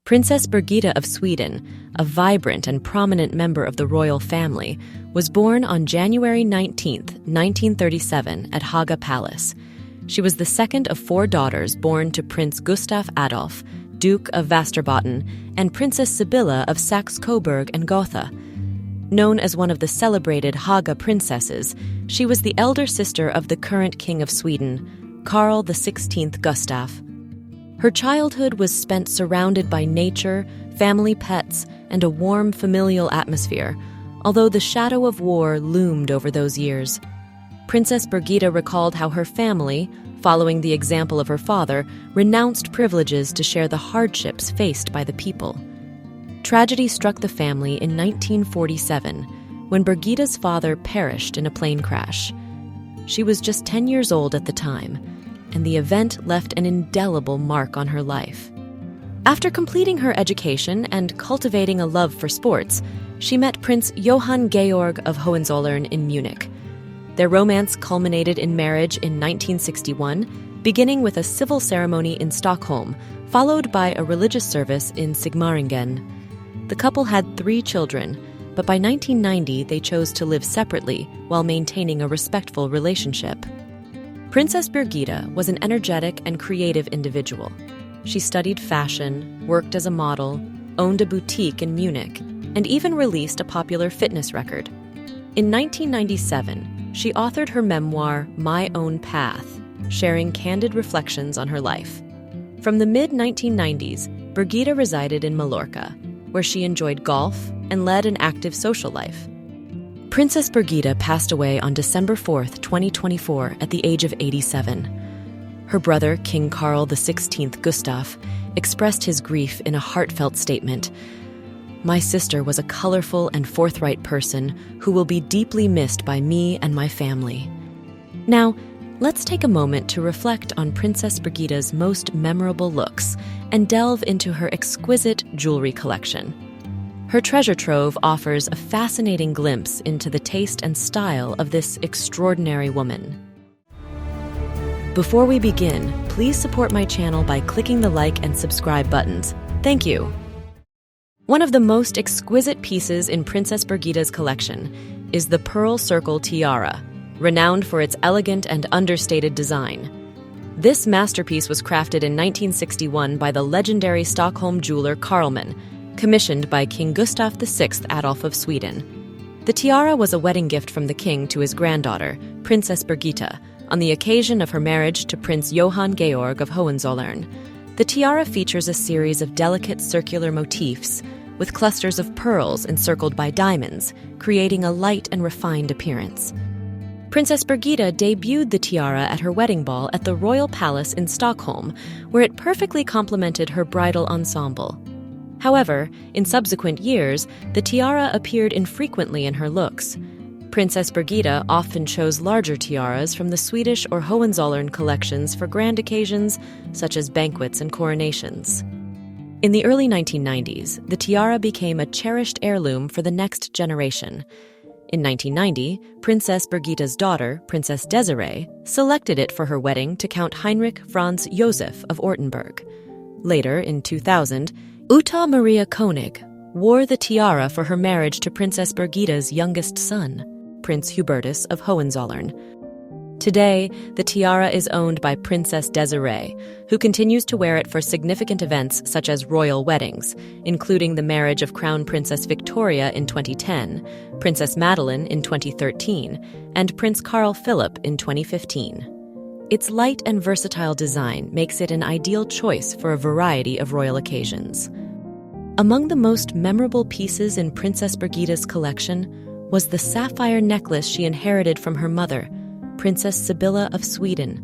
Princess Birgitta of Sweden, a vibrant and prominent member of the royal family, was born on January 19, 1937, at Haga Palace. She was the second of 4 daughters born to Prince Gustaf Adolf, Duke of Västerbotten, and Princess Sibylla of Saxe-Coburg and Gotha. Known as one of the celebrated Haga princesses, she was the elder sister of the current King of Sweden, Carl XVI Gustaf. Her childhood was spent surrounded by nature, family pets, and a warm familial atmosphere, although the shadow of war loomed over those years. Princess Birgitta recalled how her family, following the example of her father, renounced privileges to share the hardships faced by the people. Tragedy struck the family in 1947, when Birgitta's father perished in a plane crash. She was just 10 years old at the time, and the event left an indelible mark on her life. After completing her education and cultivating a love for sports, she met Prince Johann Georg of Hohenzollern in Munich. Their romance culminated in marriage in 1961, beginning with a civil ceremony in Stockholm, followed by a religious service in Sigmaringen. The couple had 3 children, but by 1990 they chose to live separately while maintaining a respectful relationship. Princess Birgitta was an energetic and creative individual. She studied fashion, worked as a model, owned a boutique in Munich, and even released a popular fitness record. In 1997, she authored her memoir, My Own Path, sharing candid reflections on her life. From the mid-1990s, Birgitta resided in Mallorca, where she enjoyed golf and led an active social life. Princess Birgitta passed away on December 4, 2024, at the age of 87. Her brother, King Carl XVI Gustaf, expressed his grief in a heartfelt statement. "My sister was a colorful and forthright person who will be deeply missed by me and my family." Now, let's take a moment to reflect on Princess Birgitta's most memorable looks and delve into her exquisite jewelry collection. Her treasure trove offers a fascinating glimpse into the taste and style of this extraordinary woman. Before we begin, please support my channel by clicking the like and subscribe buttons. Thank you. One of the most exquisite pieces in Princess Birgitta's collection is the Pearl Circle Tiara, renowned for its elegant and understated design. This masterpiece was crafted in 1961 by the legendary Stockholm jeweler Carlman, commissioned by King Gustaf VI Adolf of Sweden. The tiara was a wedding gift from the king to his granddaughter, Princess Birgitta, on the occasion of her marriage to Prince Johann Georg of Hohenzollern. The tiara features a series of delicate circular motifs, with clusters of pearls encircled by diamonds, creating a light and refined appearance. Princess Birgitta debuted the tiara at her wedding ball at the Royal Palace in Stockholm, where it perfectly complemented her bridal ensemble. However, in subsequent years, the tiara appeared infrequently in her looks. Princess Birgitta often chose larger tiaras from the Swedish or Hohenzollern collections for grand occasions, such as banquets and coronations. In the early 1990s, the tiara became a cherished heirloom for the next generation. In 1990, Princess Birgitta's daughter, Princess Desiree, selected it for her wedding to Count Heinrich Franz Josef of Ortenburg. Later, in 2000, Uta Maria König wore the tiara for her marriage to Princess Birgitta's youngest son, Prince Hubertus of Hohenzollern. Today, the tiara is owned by Princess Desiree, who continues to wear it for significant events such as royal weddings, including the marriage of Crown Princess Victoria in 2010, Princess Madeleine in 2013, and Prince Carl Philip in 2015. Its light and versatile design makes it an ideal choice for a variety of royal occasions. Among the most memorable pieces in Princess Birgitta's collection was the sapphire necklace she inherited from her mother, Princess Sibylla of Sweden.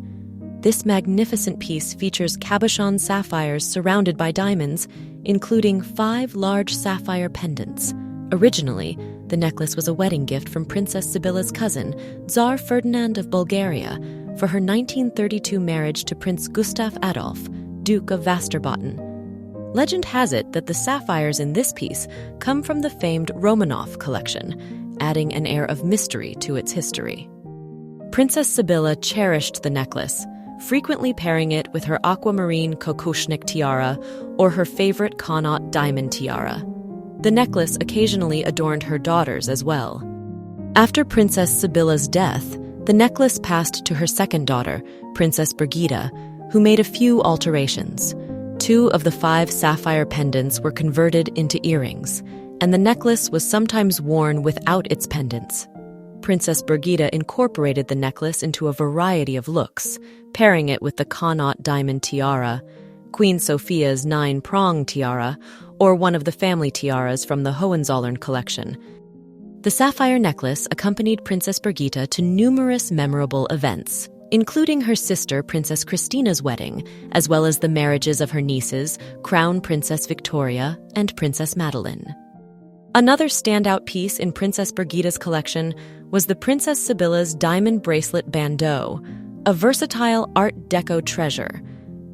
This magnificent piece features cabochon sapphires surrounded by diamonds, including 5 large sapphire pendants. Originally, the necklace was a wedding gift from Princess Sibylla's cousin, Tsar Ferdinand of Bulgaria, for her 1932 marriage to Prince Gustaf Adolf, Duke of Västerbotten. Legend has it that the sapphires in this piece come from the famed Romanov collection, adding an air of mystery to its history. Princess Sibylla cherished the necklace, frequently pairing it with her aquamarine kokoshnik tiara or her favorite connaught diamond tiara. The necklace occasionally adorned her daughters as well. After Princess Sibylla's death, the necklace passed to her second daughter, Princess Birgitta, who made a few alterations. 2 of the 5 sapphire pendants were converted into earrings, and the necklace was sometimes worn without its pendants. Princess Birgitta incorporated the necklace into a variety of looks, pairing it with the connaught diamond tiara, Queen Sophia's 9-prong tiara, or one of the family tiaras from the Hohenzollern collection. The sapphire necklace accompanied Princess Birgitta to numerous memorable events, including her sister Princess Christina's wedding, as well as the marriages of her nieces, Crown Princess Victoria and Princess Madeline. Another standout piece in Princess Birgitta's collection was the Princess Sibylla's diamond bracelet bandeau, a versatile Art Deco treasure.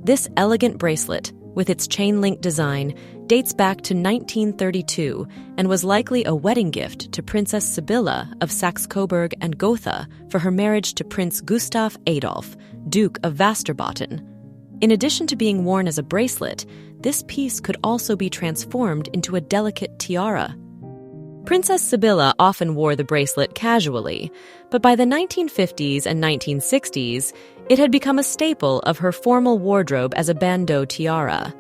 This elegant bracelet, with its chain-link design, dates back to 1932 and was likely a wedding gift to Princess Sibylla of Saxe-Coburg and Gotha for her marriage to Prince Gustaf Adolf, Duke of Västerbotten. In addition to being worn as a bracelet, this piece could also be transformed into a delicate tiara. Princess Sibylla often wore the bracelet casually, but by the 1950s and 1960s, it had become a staple of her formal wardrobe as a bandeau tiara.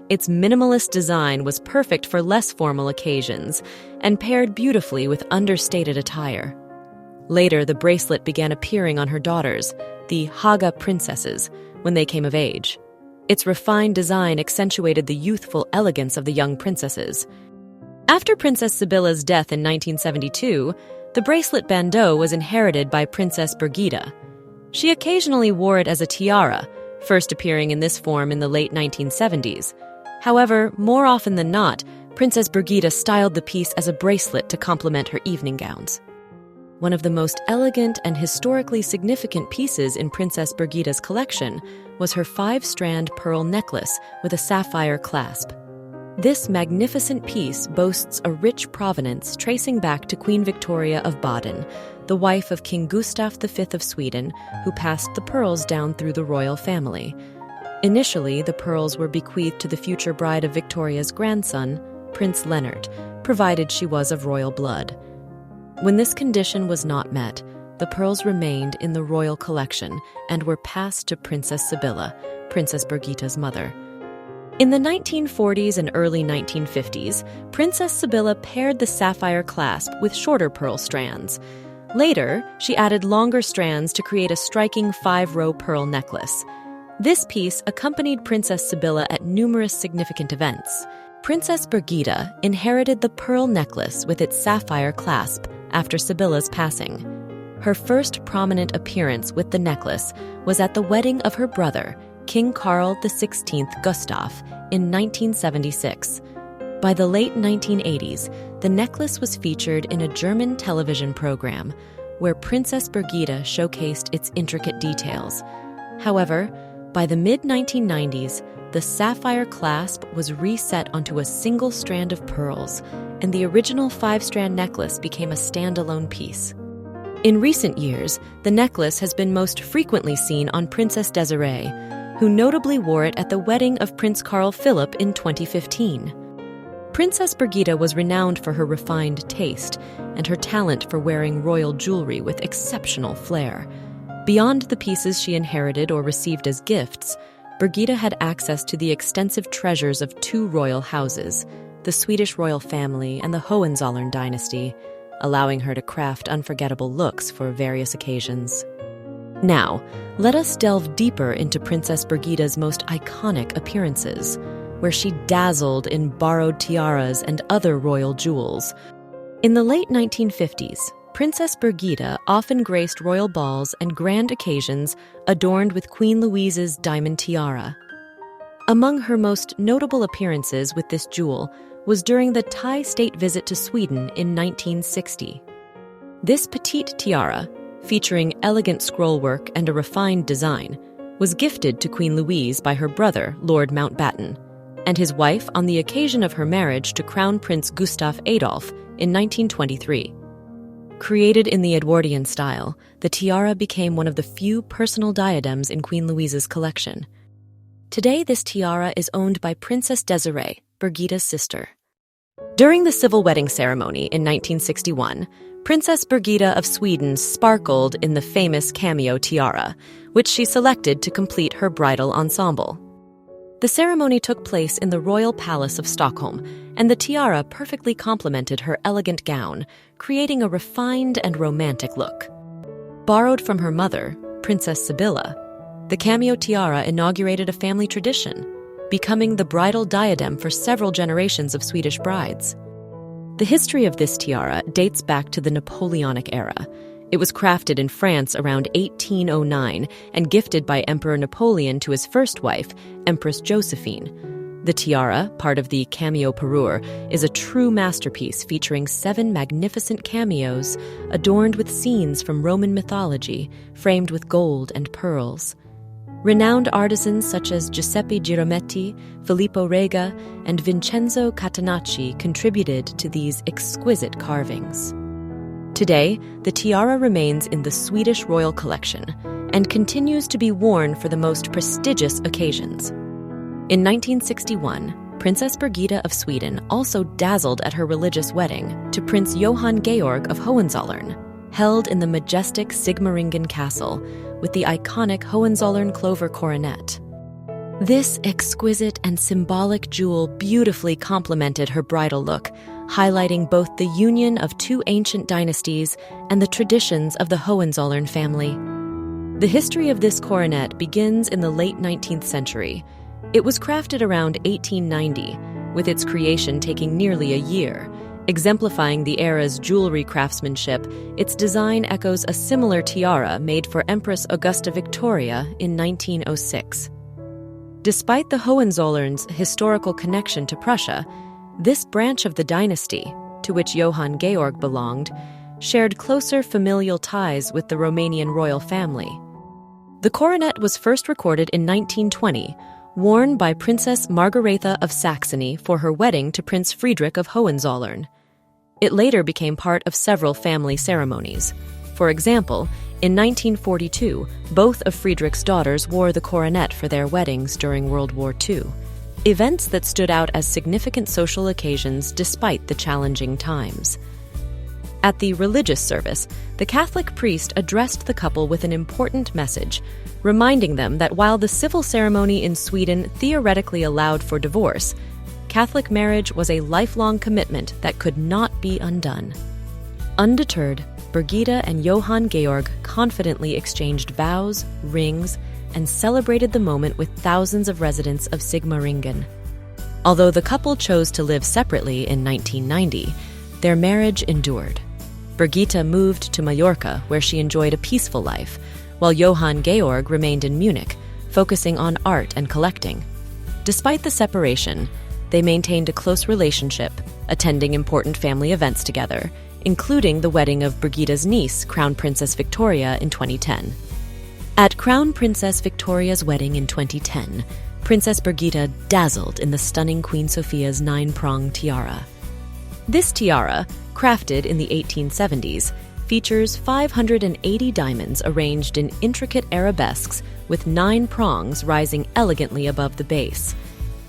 Its minimalist design was perfect for less formal occasions and paired beautifully with understated attire. Later, the bracelet began appearing on her daughters, the Haga princesses, when they came of age. Its refined design accentuated the youthful elegance of the young princesses. After Princess Sibylla's death in 1972, the bracelet bandeau was inherited by Princess Birgitta. She occasionally wore it as a tiara, first appearing in this form in the late 1970s. However, more often than not, Princess Birgitta styled the piece as a bracelet to complement her evening gowns. One of the most elegant and historically significant pieces in Princess Birgitta's collection was her 5-strand pearl necklace with a sapphire clasp. This magnificent piece boasts a rich provenance tracing back to Queen Victoria of Baden, the wife of King Gustaf V of Sweden, who passed the pearls down through the royal family. Initially, the pearls were bequeathed to the future bride of Victoria's grandson, Prince Leonard, provided she was of royal blood. When this condition was not met, the pearls remained in the royal collection and were passed to Princess Sibylla, Princess Birgitta's mother. In the 1940s and early 1950s, Princess Sibylla paired the sapphire clasp with shorter pearl strands. Later, she added longer strands to create a striking 5-row pearl necklace. This piece accompanied Princess Sibylla at numerous significant events. Princess Birgitta inherited the pearl necklace with its sapphire clasp after Sibylla's passing. Her first prominent appearance with the necklace was at the wedding of her brother, King Carl XVI Gustaf, in 1976. By the late 1980s, the necklace was featured in a German television program where Princess Birgitta showcased its intricate details. However, by the mid-1990s, the sapphire clasp was reset onto a single strand of pearls, and the original 5-strand necklace became a standalone piece. In recent years, the necklace has been most frequently seen on Princess Desiree, who notably wore it at the wedding of Prince Carl Philip in 2015. Princess Birgitta was renowned for her refined taste and her talent for wearing royal jewelry with exceptional flair. Beyond the pieces she inherited or received as gifts, Birgitta had access to the extensive treasures of 2 royal houses, the Swedish royal family and the Hohenzollern dynasty, allowing her to craft unforgettable looks for various occasions. Now, let us delve deeper into Princess Birgitta's most iconic appearances, where she dazzled in borrowed tiaras and other royal jewels. In the late 1950s, Princess Birgitta often graced royal balls and grand occasions adorned with Queen Louise's diamond tiara. Among her most notable appearances with this jewel was during the Thai state visit to Sweden in 1960. This petite tiara, featuring elegant scrollwork and a refined design, was gifted to Queen Louise by her brother, Lord Mountbatten, and his wife on the occasion of her marriage to Crown Prince Gustaf Adolf in 1923. Created in the Edwardian style, the tiara became one of the few personal diadems in Queen Louise's collection. Today, this tiara is owned by Princess Desiree, Birgitta's sister. During the civil wedding ceremony in 1961, Princess Birgitta of Sweden sparkled in the famous cameo tiara, which she selected to complete her bridal ensemble. The ceremony took place in the Royal Palace of Stockholm, and the tiara perfectly complemented her elegant gown, creating a refined and romantic look. Borrowed from her mother, Princess Sibylla, the cameo tiara inaugurated a family tradition, becoming the bridal diadem for several generations of Swedish brides. The history of this tiara dates back to the Napoleonic era. It was crafted in France around 1809 and gifted by Emperor Napoleon to his first wife, Empress Josephine. The tiara, part of the cameo parure, is a true masterpiece featuring 7 magnificent cameos adorned with scenes from Roman mythology, framed with gold and pearls. Renowned artisans such as Giuseppe Girometti, Filippo Rega, and Vincenzo Catenacci contributed to these exquisite carvings. Today, the tiara remains in the Swedish royal collection and continues to be worn for the most prestigious occasions. In 1961, Princess Birgitta of Sweden also dazzled at her religious wedding to Prince Johann Georg of Hohenzollern, held in the majestic Sigmaringen Castle with the iconic Hohenzollern clover coronet. This exquisite and symbolic jewel beautifully complemented her bridal look, highlighting both the union of 2 ancient dynasties and the traditions of the Hohenzollern family. The history of this coronet begins in the late 19th century. It was crafted around 1890, with its creation taking nearly a year. Exemplifying the era's jewelry craftsmanship, its design echoes a similar tiara made for Empress Augusta Victoria in 1906. Despite the Hohenzollerns' historical connection to Prussia, this branch of the dynasty, to which Johann Georg belonged, shared closer familial ties with the Romanian royal family. The coronet was first recorded in 1920, worn by Princess Margaretha of Saxony for her wedding to Prince Friedrich of Hohenzollern. It later became part of several family ceremonies. For example, in 1942, both of Friedrich's daughters wore the coronet for their weddings during World War II, events that stood out as significant social occasions despite the challenging times. At the religious service, the Catholic priest addressed the couple with an important message, reminding them that while the civil ceremony in Sweden theoretically allowed for divorce, Catholic marriage was a lifelong commitment that could not be undone. Undeterred, Birgitta and Johann Georg confidently exchanged vows, rings, and celebrated the moment with thousands of residents of Sigmaringen. Although the couple chose to live separately in 1990, their marriage endured. Birgitta moved to Mallorca, where she enjoyed a peaceful life, while Johann Georg remained in Munich, focusing on art and collecting. Despite the separation, they maintained a close relationship, attending important family events together, including the wedding of Birgitta's niece, Crown Princess Victoria, in 2010. At Crown Princess Victoria's wedding in 2010, Princess Birgitta dazzled in the stunning Queen Sophia's 9-prong tiara. This tiara, crafted in the 1870s, features 580 diamonds arranged in intricate arabesques with 9 prongs rising elegantly above the base.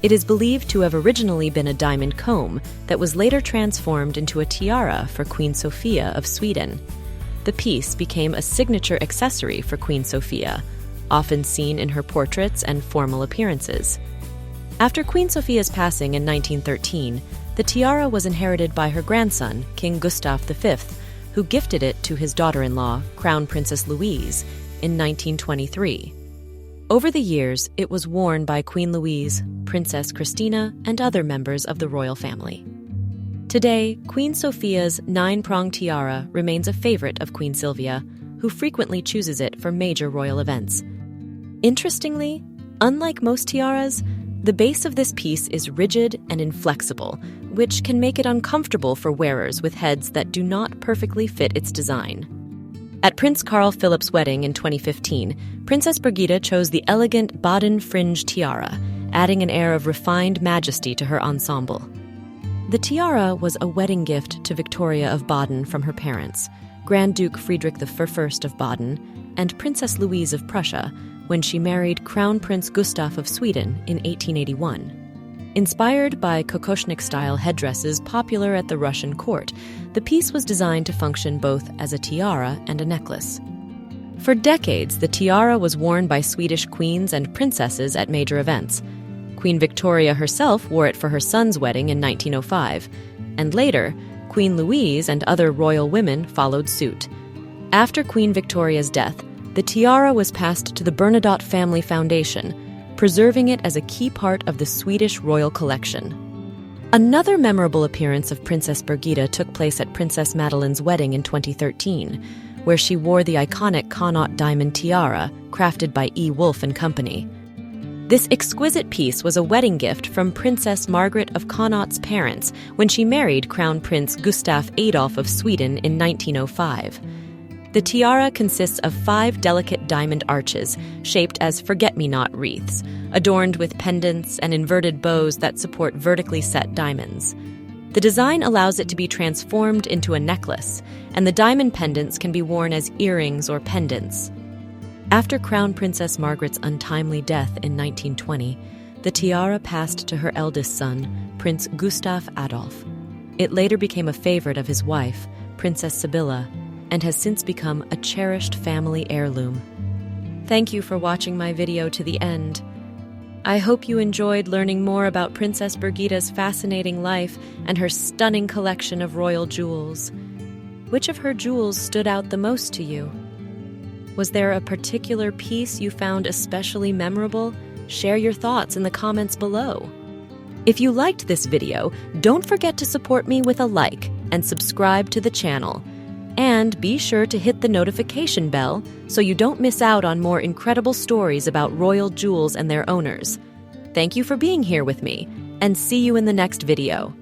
It is believed to have originally been a diamond comb that was later transformed into a tiara for Queen Sophia of Sweden. The piece became a signature accessory for Queen Sophia, often seen in her portraits and formal appearances. After Queen Sophia's passing in 1913, the tiara was inherited by her grandson, King Gustaf V, who gifted it to his daughter-in-law, Crown Princess Louise, in 1923. Over the years, it was worn by Queen Louise, Princess Christina, and other members of the royal family. Today, Queen Sophia's 9-prong tiara remains a favorite of Queen Sylvia, who frequently chooses it for major royal events. Interestingly, unlike most tiaras, the base of this piece is rigid and inflexible, which can make it uncomfortable for wearers with heads that do not perfectly fit its design. At Prince Carl Philip's wedding in 2015, Princess Birgitta chose the elegant Baden fringe tiara, adding an air of refined majesty to her ensemble. The tiara was a wedding gift to Victoria of Baden from her parents, Grand Duke Friedrich I of Baden, and Princess Louise of Prussia when she married Crown Prince Gustaf of Sweden in 1881. Inspired by kokoshnik-style headdresses popular at the Russian court, the piece was designed to function both as a tiara and a necklace. For decades, the tiara was worn by Swedish queens and princesses at major events. Queen Victoria herself wore it for her son's wedding in 1905, and later, Queen Louise and other royal women followed suit. After Queen Victoria's death, the tiara was passed to the Bernadotte Family Foundation, preserving it as a key part of the Swedish royal collection. Another memorable appearance of Princess Birgitta took place at Princess Madeleine's wedding in 2013, where she wore the iconic Connaught diamond tiara crafted by E. Wolf and Company. This exquisite piece was a wedding gift from Princess Margaret of Connaught's parents when she married Crown Prince Gustaf Adolf of Sweden in 1905. The tiara consists of 5 delicate diamond arches shaped as forget-me-not wreaths, adorned with pendants and inverted bows that support vertically set diamonds. The design allows it to be transformed into a necklace, and the diamond pendants can be worn as earrings or pendants. After Crown Princess Margaret's untimely death in 1920, the tiara passed to her eldest son, Prince Gustaf Adolf. It later became a favorite of his wife, Princess Sibylla, and has since become a cherished family heirloom. Thank you for watching my video to the end. I hope you enjoyed learning more about Princess Birgitta's fascinating life and her stunning collection of royal jewels. Which of her jewels stood out the most to you? Was there a particular piece you found especially memorable? Share your thoughts in the comments below. If you liked this video, don't forget to support me with a like and subscribe to the channel. And be sure to hit the notification bell so you don't miss out on more incredible stories about royal jewels and their owners. Thank you for being here with me, and see you in the next video.